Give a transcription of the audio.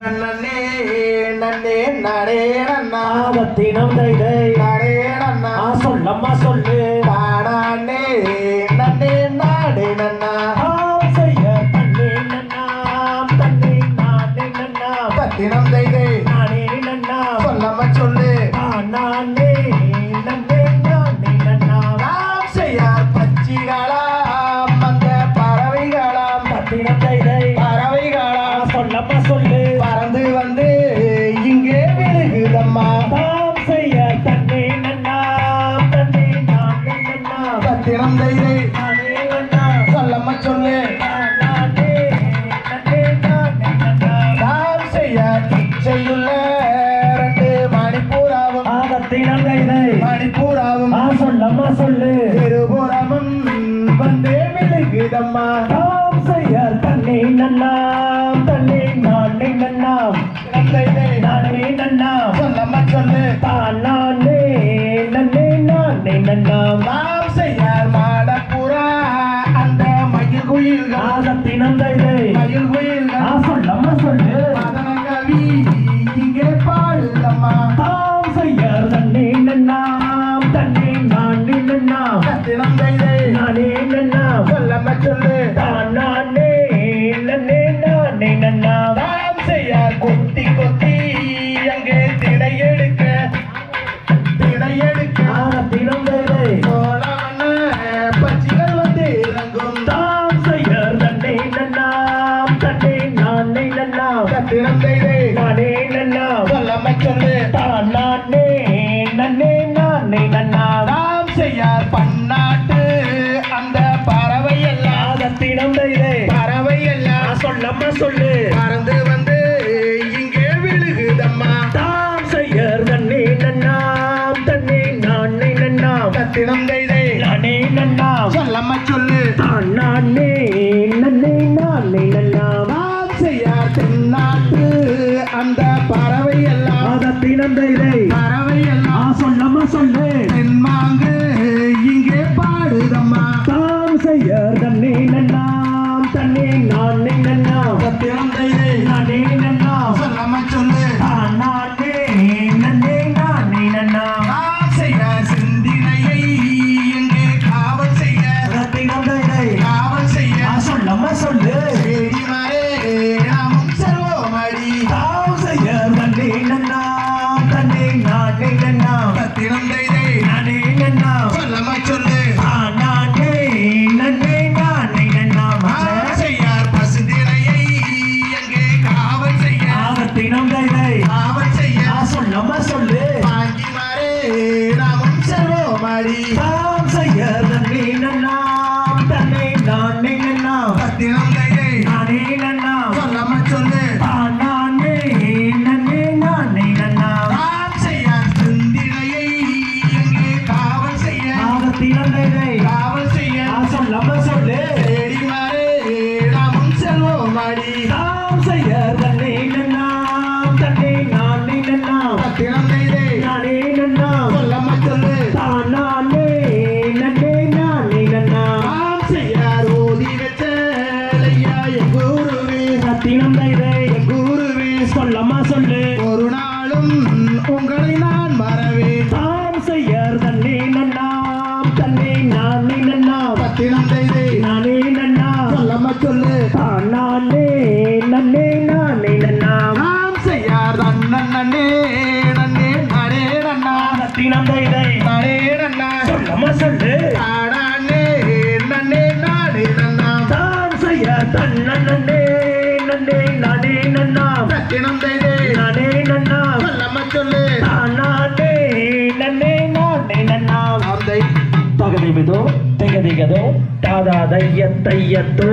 நன்னே நன்னே நடே நன்னா ஆபத்தினம் தைதை நடே நன்னா சொல்லம்மா சொல்லு நானே நன்னே நாடே நன்னா செய்ய தன்னே நன்னா தன்னே நானே நன்னா பத்தினம் தைதை நானே நன்னா சொல்லம்மா சொல்லு நானே நன்னே நானே நன்னா நாம் செய்யார் பச்சிகளாம் அந்த பறவைகளாம் பத்தினம் தைதை பறவைகளாம் சொல்லம்மா சொல்லு பறந்து வந்து இங்கே விழுகுதம்மா தாம் செய்ய தன்னே நன்னா தன்னே நானே நன்னா பத்தினம் தைதை நானே நன்னா சொல்லம்மா சொல்லு நானே நன்னே நானே நன்னா நாம் செய்யார் இச்சையுள்ள ரெண்டு மணிப்பூராவும் ஆபத்தினம் தைதை மணிப்பூராவும் சொல்லம்மா சொல்லு இருபுறமும் வந்து விழுகுதம்மா தாம் செய்ய தன்னே நன்னா தன்னே நானே நன்னா தைதை நானே நன்னா சொல்லம்மா சொல்லு நானே நன்னே நானே நன்னா நாம் செய்யார் மாடப்புறா அந்த மயில் குயில்கள் ஆபத்தினம் தைதை மயில் குயில்கள் சொல்லம்மா சொல்லு மதன கவி இங்கே பாடுதம்மா தாம் செய்ய தன்னே நன்னா தன்னே நானே நன்னா பத்தினம் தைதை நானே நன்னா சொல்லம்மா சொல்லு நானே நன்னே நானே நன்னா நாம் செய்யார் கொத்தி கொத்தி அங்கே திடை எடுக்க ஆபத்தினம் தைதை சோழவண்ண பச்சிகள் வந்து இறங்கும் தாம் செய்ய தன்னே நன்னா தன்னே நானே நன்னா பத்தினம் தைதை நானே நன்னா சொல்லம்மா சொல்லு நானே நன்னே நானே நன்னா நாம் செய்யார் பன்னாட்டு அந்த பறவை எல்லாம் ஆபத்தினம் தைதை பறவை எல்லாம் சொல்லம்மா சொல்லு பறந்து வந்து இங்கே விழுகுதம்மா தாம் செய்ய தன்னே நன்னா தன்னே நானே நன்னா பத்தினம் தைதை நானே நன்னா சொல்லம்மா சொல்லு நானே நன்னே நானே நன்னா நாம் செய்யார் தென்னாட்டு அந்த பறவை எல்லாம் ஆபத்தினம் தைதை பறவை எல்லாம் சொல்லம்மா சொல்லு தென்மாங்கு இங்கே பாடுதம்மா தாம் செய்ய தன்னே நன்னா தன்னே நானே நன்னா பத்தினம் தைதை நானே நன்னா சொல்லம்மா சொல்லு நானே நன்னே நானே நன்னா நாம் செய்யார் சிந்தினையை இங்கே காவல் செய்ய ஆபத்தினம் தைதை காவல் செய்ய சொல்லம்மா சொல்லு செடிமரே நாமும் செல்வோமடி தாம் செய்ய தன்னே நன்னா தன்னே நானே நன்னா பத்தினம் தைதை நானே நன்னா சொல்லம்மா சொல்லு நானே நன்னே நானே நன்னா நாம் செய்யார் பசுதினையை எங்கே காவல் செய்ய ஆபத்தினம் தைதை காவல் செய்ய சொல்லம்மா சொல்லு வாங்கிமரே நாமும் செல்வோமடி தாம் செய்ய தன்னே நன்னா தன்னே நானே நன்னா பத்தினம் தைதை நானே நன்னா சொல்லம்மா சொல்லு நானே நன்னே நானே நன்னா நாம் செய்யார் சிந்தினையை எங்கே காவல் செய்ய ஆபத்தினம் தைதை காவல் செய்ய சொல்லம்மா சொல்லு செடிமரே நாமும் செல்வோமடி தாம் செய்ய தன்னே நன்னா தன்னே நானே நன்னா பத்தினம் தைதை நானே நன்னா சொல்லம்மா சொல்லு நானே நன்னே நானே நன்னா நாம் செய்யார் ஓதி வச்சலையா எங்கூருவே சத்தினம் தைதை குருவே சொல்லம்மா சொல்லு ஒரு நாளும் உங்களை நான் மறவேன் தாம் செய்ய தன்னே நன்னா தன்னே நானே நன்னா பத்தினம் தைதை நானே நன்னா சொல்லம்மா சொல்லு நானே நன்னே நானே நன்னா நாம் செய்யார் நன்னே நன்னே நடே நன்னா சத்தினம் தைதை நடே நன்னா சொல்லம்மா சொல்லு நாடானே நன்னே நாடே நன்னா தாம் செய்ய தன்னே நன்னே நானே நன்னா பத்தினம் தைதை நானே நன்னா சொல்லம்மா சொல்லு நானே நன்னே நானே நன்னா நாம் தை ತಗದಿಬಿದು ತೆಗೆದಿಗದು ತಾದ ದಯ್ಯ ತಯ್ಯತ್ತು